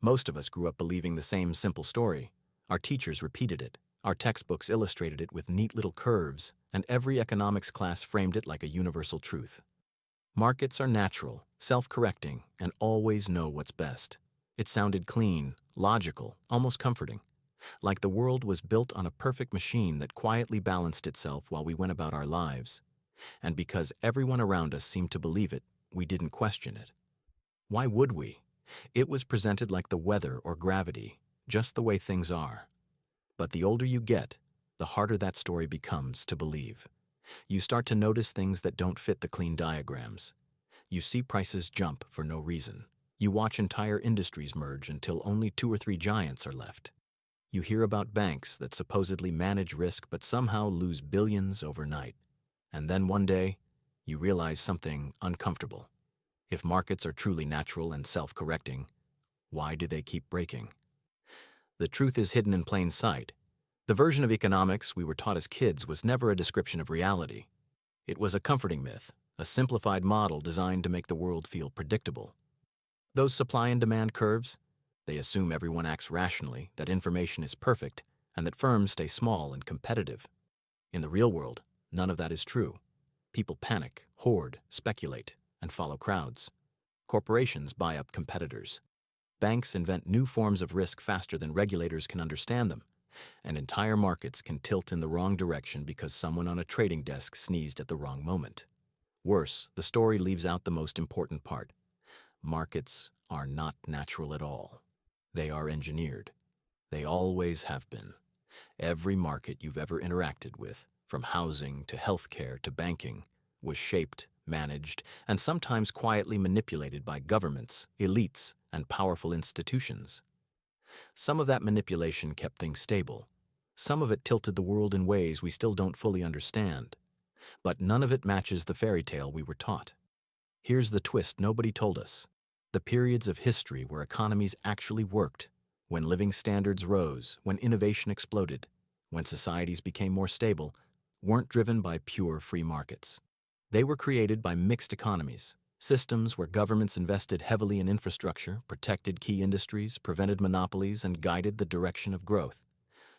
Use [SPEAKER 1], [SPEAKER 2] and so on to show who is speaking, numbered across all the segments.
[SPEAKER 1] Most of us grew up believing the same simple story. Our teachers repeated it, our textbooks illustrated it with neat little curves, and every economics class framed it like a universal truth. Markets are natural, self-correcting, and always know what's best. It sounded clean, logical, almost comforting, like the world was built on a perfect machine that quietly balanced itself while we went about our lives. And because everyone around us seemed to believe it, we didn't question it. Why would we? It was presented like the weather or gravity, just the way things are. But the older you get, the harder that story becomes to believe. You start to notice things that don't fit the clean diagrams. You see prices jump for no reason. You watch entire industries merge until only two or three giants are left. You hear about banks that supposedly manage risk but somehow lose billions overnight. And then one day, you realize something uncomfortable. If markets are truly natural and self-correcting, why do they keep breaking? The truth is hidden in plain sight. The version of economics we were taught as kids was never a description of reality. It was a comforting myth, a simplified model designed to make the world feel predictable. Those supply and demand curves, they assume everyone acts rationally, that information is perfect, and that firms stay small and competitive. In the real world, none of that is true. People panic, hoard, speculate, and follow crowds. Corporations buy up competitors. Banks invent new forms of risk faster than regulators can understand them, and entire markets can tilt in the wrong direction because someone on a trading desk sneezed at the wrong moment. Worse, the story leaves out the most important part. Markets are not natural at all. They are engineered. They always have been. Every market you've ever interacted with, from housing to healthcare to banking, was shaped, managed, and sometimes quietly manipulated by governments, elites, and powerful institutions. Some of that manipulation kept things stable. Some of it tilted the world in ways we still don't fully understand. But none of it matches the fairy tale we were taught. Here's the twist nobody told us. The periods of history where economies actually worked, when living standards rose, when innovation exploded, when societies became more stable, weren't driven by pure free markets. They were created by mixed economies, systems where governments invested heavily in infrastructure, protected key industries, prevented monopolies, and guided the direction of growth.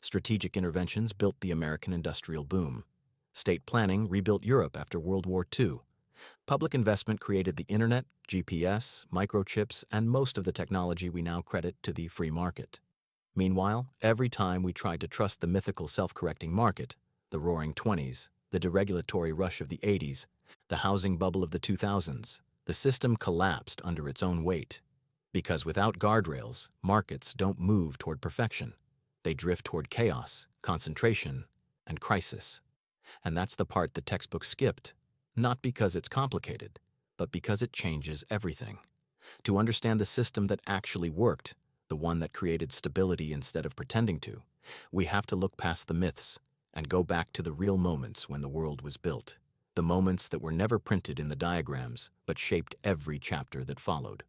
[SPEAKER 1] Strategic interventions built the American industrial boom. State planning rebuilt Europe after World War II. Public investment created the internet, GPS, microchips, and most of the technology we now credit to the free market. Meanwhile, every time we tried to trust the mythical self-correcting market, the roaring 20s, the deregulatory rush of the 80s, the housing bubble of the 2000s, the system collapsed under its own weight. Because without guardrails, markets don't move toward perfection. They drift toward chaos, concentration, and crisis. And that's the part the textbook skipped. Not because it's complicated, but because it changes everything. To understand the system that actually worked, the one that created stability instead of pretending to, we have to look past the myths and go back to the real moments when the world was built. The moments that were never printed in the diagrams, but shaped every chapter that followed.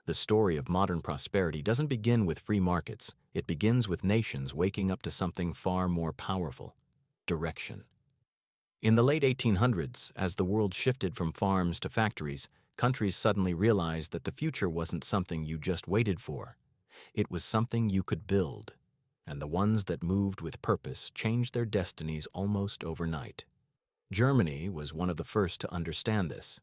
[SPEAKER 1] The story of modern prosperity doesn't begin with free markets. It begins with nations waking up to something far more powerful: direction. In the late 1800s, as the world shifted from farms to factories, countries suddenly realized that the future wasn't something you just waited for. It was something you could build. And the ones that moved with purpose changed their destinies almost overnight. Germany was one of the first to understand this.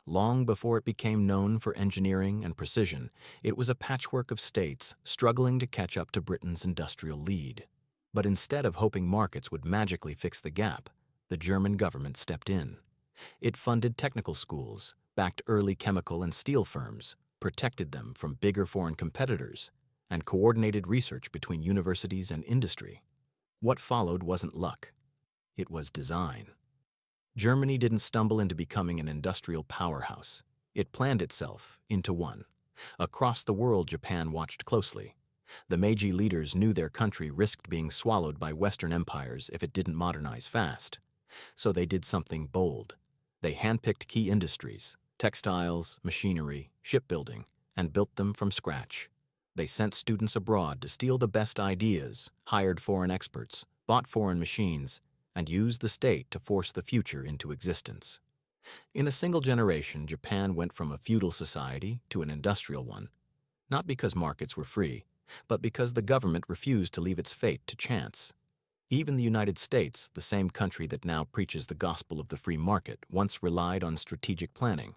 [SPEAKER 1] Long before it became known for engineering and precision, it was a patchwork of states struggling to catch up to Britain's industrial lead. But instead of hoping markets would magically fix the gap, the German government stepped in. It funded technical schools, backed early chemical and steel firms, protected them from bigger foreign competitors, and coordinated research between universities and industry. What followed wasn't luck. It was design. Germany didn't stumble into becoming an industrial powerhouse. It planned itself into one. Across the world, Japan watched closely. The Meiji leaders knew their country risked being swallowed by Western empires if it didn't modernize fast. So they did something bold. They handpicked key industries, textiles, machinery, shipbuilding, and built them from scratch. They sent students abroad to steal the best ideas, hired foreign experts, bought foreign machines, and used the state to force the future into existence. In a single generation, Japan went from a feudal society to an industrial one. not because markets were free, but because the government refused to leave its fate to chance. Even the United States, the same country that now preaches the gospel of the free market, once relied on strategic planning.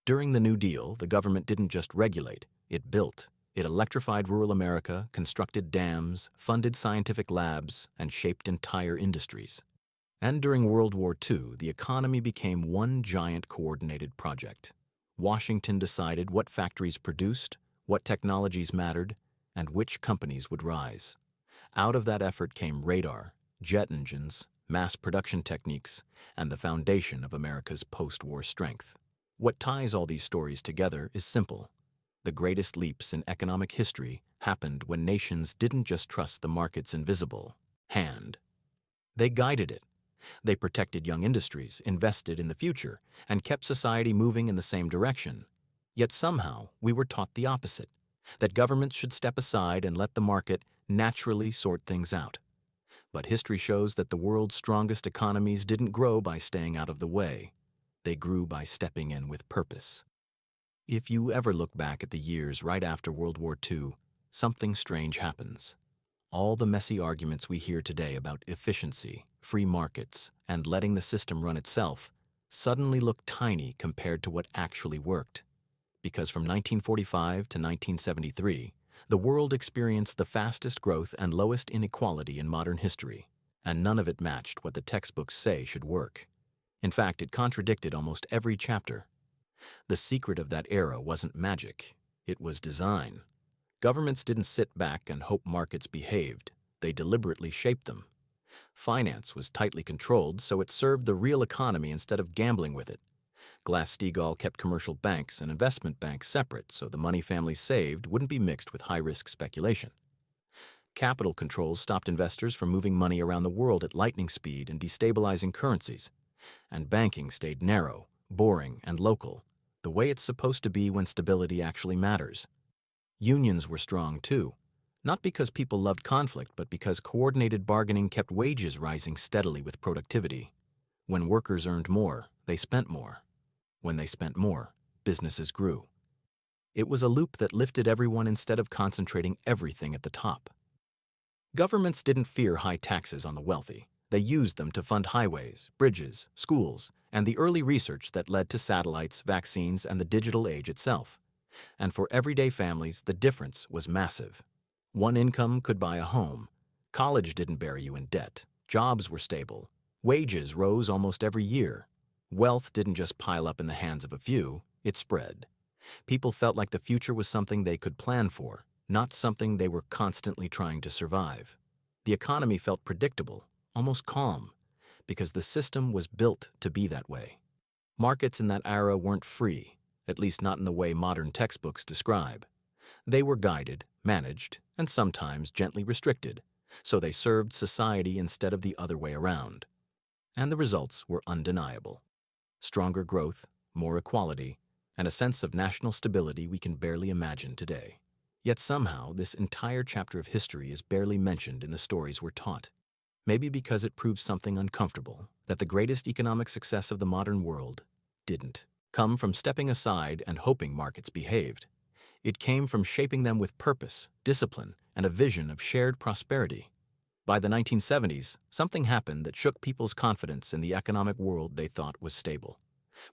[SPEAKER 1] During the New Deal, the government didn't just regulate, it built. It electrified rural America, constructed dams, funded scientific labs, and shaped entire industries. And during World War II, the economy became one giant coordinated project. Washington decided what factories produced, what technologies mattered, and which companies would rise. Out of that effort came radar, jet engines, mass production techniques, and the foundation of America's post-war strength. What ties all these stories together is simple. The greatest leaps in economic history happened when nations didn't just trust the market's invisible hand. They guided it. They protected young industries, invested in the future, and kept society moving in the same direction. Yet somehow, we were taught the opposite, that governments should step aside and let the market naturally sort things out. But history shows that the world's strongest economies didn't grow by staying out of the way. They grew by stepping in with purpose. If you ever look back at the years right after World War II, something strange happens. All the messy arguments we hear today about efficiency, free markets, and letting the system run itself suddenly look tiny compared to what actually worked. Because from 1945 to 1973, the world experienced the fastest growth and lowest inequality in modern history, and none of it matched what the textbooks say should work. In fact, it contradicted almost every chapter. The secret of that era wasn't magic, it was design. Governments didn't sit back and hope markets behaved, they deliberately shaped them. Finance was tightly controlled, so it served the real economy instead of gambling with it. Glass-Steagall kept commercial banks and investment banks separate so the money families saved wouldn't be mixed with high-risk speculation. Capital controls stopped investors from moving money around the world at lightning speed and destabilizing currencies. And banking stayed narrow, boring, and local, the way it's supposed to be when stability actually matters. Unions were strong too, not because people loved conflict, but because coordinated bargaining kept wages rising steadily with productivity. When workers earned more, they spent more. When they spent more, businesses grew. It was a loop that lifted everyone instead of concentrating everything at the top. Governments didn't fear high taxes on the wealthy. They used them to fund highways, bridges, schools, and the early research that led to satellites, vaccines, and the digital age itself. And for everyday families, the difference was massive. One income could buy a home. College didn't bury you in debt. Jobs were stable. Wages rose almost every year. Wealth didn't just pile up in the hands of a few, it spread. People felt like the future was something they could plan for, not something they were constantly trying to survive. The economy felt predictable, almost calm, because the system was built to be that way. Markets in that era weren't free, at least not in the way modern textbooks describe. They were guided, managed, and sometimes gently restricted, so they served society instead of the other way around. And the results were undeniable. Stronger growth, more equality, and a sense of national stability we can barely imagine today. Yet somehow, this entire chapter of history is barely mentioned in the stories we're taught. Maybe because it proves something uncomfortable, that the greatest economic success of the modern world didn't come from stepping aside and hoping markets behaved. It came from shaping them with purpose, discipline, and a vision of shared prosperity. By the 1970s, something happened that shook people's confidence in the economic world they thought was stable.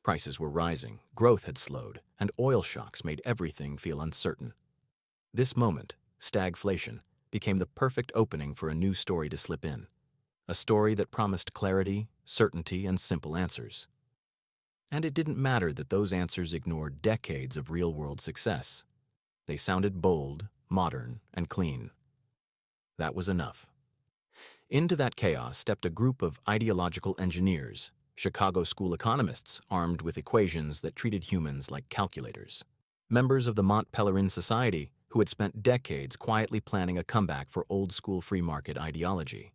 [SPEAKER 1] Prices were rising, growth had slowed, and oil shocks made everything feel uncertain. This moment, stagflation, became the perfect opening for a new story to slip in. A story that promised clarity, certainty, and simple answers. And it didn't matter that those answers ignored decades of real-world success. They sounded bold, modern, and clean. That was enough. Into that chaos stepped a group of ideological engineers, Chicago school economists armed with equations that treated humans like calculators. Members of the Mont Pelerin Society who had spent decades quietly planning a comeback for old-school free market ideology.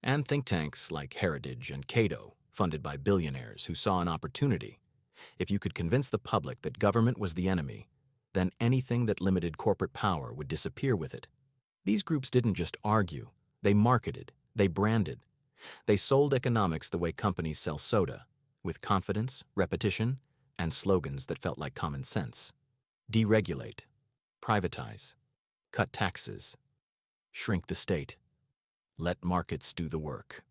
[SPEAKER 1] And think tanks like Heritage and Cato, funded by billionaires who saw an opportunity. If you could convince the public that government was the enemy, then anything that limited corporate power would disappear with it. These groups didn't just argue, they marketed, they branded. They sold economics the way companies sell soda, with confidence, repetition, and slogans that felt like common sense. Deregulate. Privatize, cut taxes, shrink the state, let markets do the work.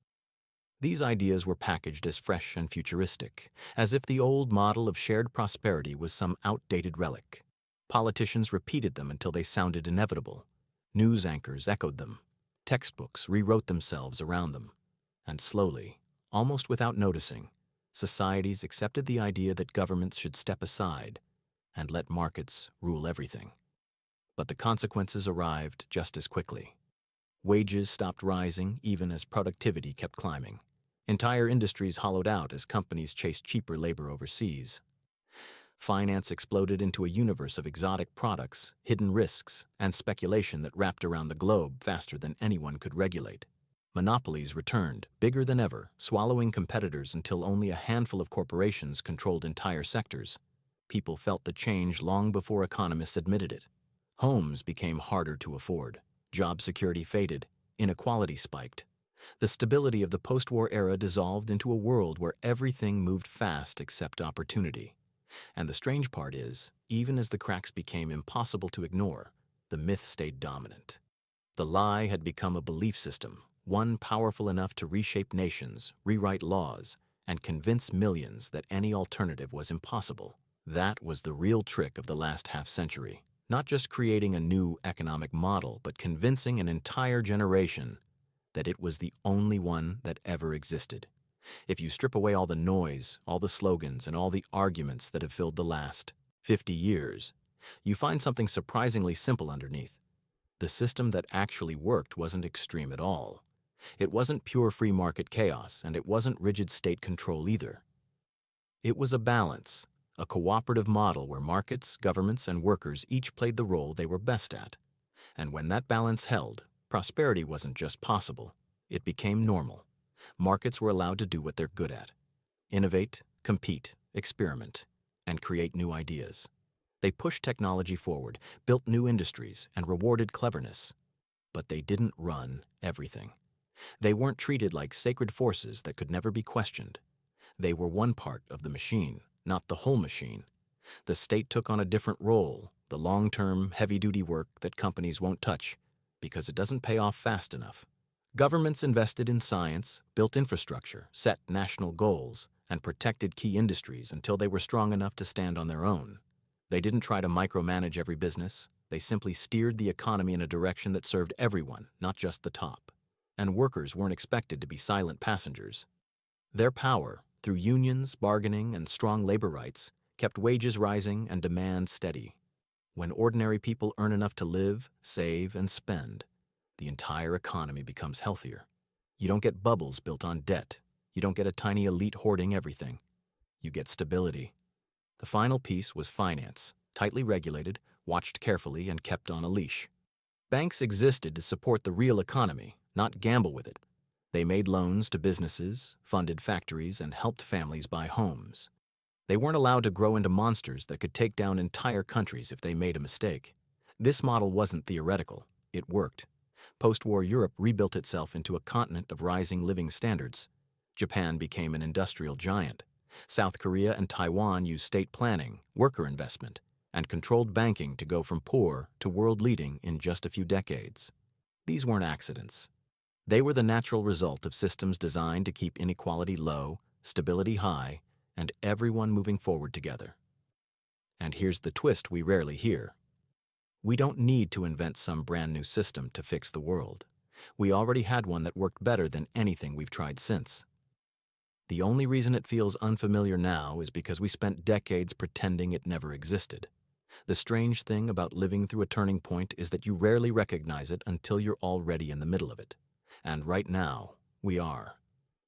[SPEAKER 1] These ideas were packaged as fresh and futuristic, as if the old model of shared prosperity was some outdated relic. Politicians repeated them until they sounded inevitable. News anchors echoed them. Textbooks rewrote themselves around them. And slowly, almost without noticing, societies accepted the idea that governments should step aside and let markets rule everything. But the consequences arrived just as quickly. Wages stopped rising even as productivity kept climbing. Entire industries hollowed out as companies chased cheaper labor overseas. Finance exploded into a universe of exotic products, hidden risks, and speculation that wrapped around the globe faster than anyone could regulate. Monopolies returned, bigger than ever, swallowing competitors until only a handful of corporations controlled entire sectors. People felt the change long before economists admitted it. Homes became harder to afford. Job security faded. Inequality spiked. The stability of the post-war era dissolved into a world where everything moved fast except opportunity. And the strange part is, even as the cracks became impossible to ignore, the myth stayed dominant. The lie had become a belief system, one powerful enough to reshape nations, rewrite laws, and convince millions that any alternative was impossible. That was the real trick of the last half-century. Not just creating a new economic model, but convincing an entire generation that it was the only one that ever existed. If you strip away all the noise, all the slogans, and all the arguments that have filled the last 50 years, you find something surprisingly simple underneath. The system that actually worked wasn't extreme at all. It wasn't pure free market chaos, and it wasn't rigid state control either. It was a balance, a cooperative model where markets, governments, and workers each played the role they were best at. And when that balance held, prosperity wasn't just possible, it became normal. Markets were allowed to do what they're good at: innovate, compete, experiment, and create new ideas. They pushed technology forward, built new industries, and rewarded cleverness. But they didn't run everything. They weren't treated like sacred forces that could never be questioned. They were one part of the machine, not the whole machine. The state took on a different role, the long-term, heavy-duty work that companies won't touch because it doesn't pay off fast enough. Governments invested in science, built infrastructure, set national goals, and protected key industries until they were strong enough to stand on their own. They didn't try to micromanage every business. They simply steered the economy in a direction that served everyone, not just the top. And workers weren't expected to be silent passengers. Their power, through unions, bargaining, and strong labor rights, kept wages rising and demand steady. When ordinary people earn enough to live, save, and spend, the entire economy becomes healthier. You don't get bubbles built on debt. You don't get a tiny elite hoarding everything. You get stability. The final piece was finance, tightly regulated, watched carefully, and kept on a leash. Banks existed to support the real economy, not gamble with it. They made loans to businesses, funded factories, and helped families buy homes. They weren't allowed to grow into monsters that could take down entire countries if they made a mistake. This model wasn't theoretical. It worked. Post-war Europe rebuilt itself into a continent of rising living standards. Japan became an industrial giant. South Korea and Taiwan used state planning, worker investment, and controlled banking to go from poor to world-leading in just a few decades. These weren't accidents. They were the natural result of systems designed to keep inequality low, stability high, and everyone moving forward together. And here's the twist we rarely hear. We don't need to invent some brand new system to fix the world. We already had one that worked better than anything we've tried since. The only reason it feels unfamiliar now is because we spent decades pretending it never existed. The strange thing about living through a turning point is that you rarely recognize it until you're already in the middle of it. And right now, we are.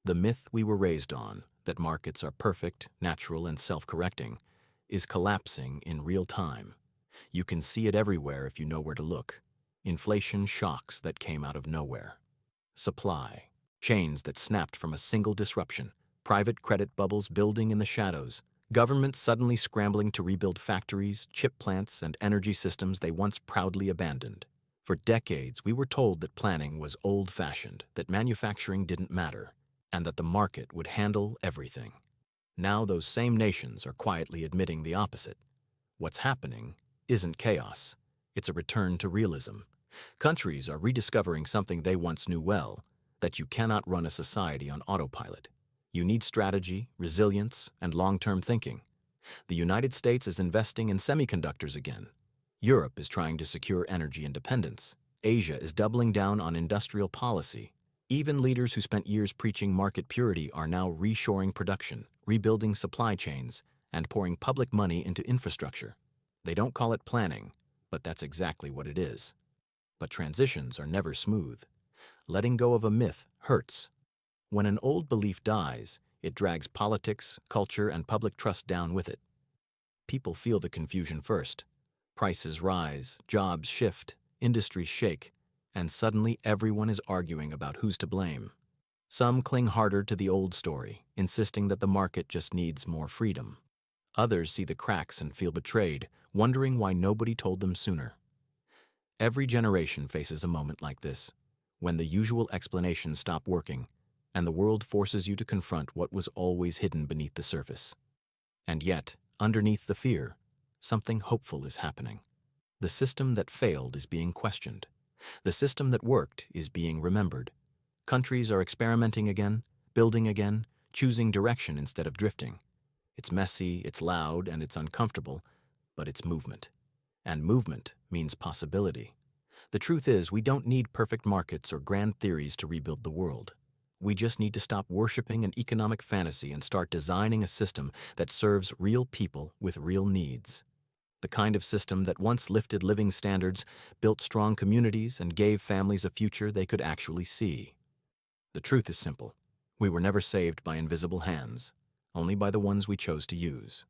[SPEAKER 1] The myth we were raised on, that markets are perfect, natural, and self-correcting, is collapsing in real time. You can see it everywhere if you know where to look. Inflation shocks that came out of nowhere. Supply chains that snapped from a single disruption. Private credit bubbles building in the shadows. Governments suddenly scrambling to rebuild factories, chip plants, and energy systems they once proudly abandoned. For decades, we were told that planning was old-fashioned, that manufacturing didn't matter, and that the market would handle everything. Now those same nations are quietly admitting the opposite. What's happening isn't chaos. It's a return to realism. Countries are rediscovering something they once knew well, that you cannot run a society on autopilot. You need strategy, resilience, and long-term thinking. The United States is investing in semiconductors again. Europe is trying to secure energy independence. Asia is doubling down on industrial policy. Even leaders who spent years preaching market purity are now reshoring production, rebuilding supply chains, and pouring public money into infrastructure. They don't call it planning, but that's exactly what it is. But transitions are never smooth. Letting go of a myth hurts. When an old belief dies, it drags politics, culture, and public trust down with it. People feel the confusion first. Prices rise, jobs shift, industries shake, and suddenly everyone is arguing about who's to blame. Some cling harder to the old story, insisting that the market just needs more freedom. Others see the cracks and feel betrayed, wondering why nobody told them sooner. Every generation faces a moment like this, when the usual explanations stop working, and the world forces you to confront what was always hidden beneath the surface. And yet, underneath the fear, something hopeful is happening. The system that failed is being questioned. The system that worked is being remembered. Countries are experimenting again, building again, choosing direction instead of drifting. It's messy, it's loud, and it's uncomfortable, but it's movement. And movement means possibility. The truth is, we don't need perfect markets or grand theories to rebuild the world. We just need to stop worshiping an economic fantasy and start designing a system that serves real people with real needs. The kind of system that once lifted living standards, built strong communities, and gave families a future they could actually see. The truth is simple. We were never saved by invisible hands, only by the ones we chose to use.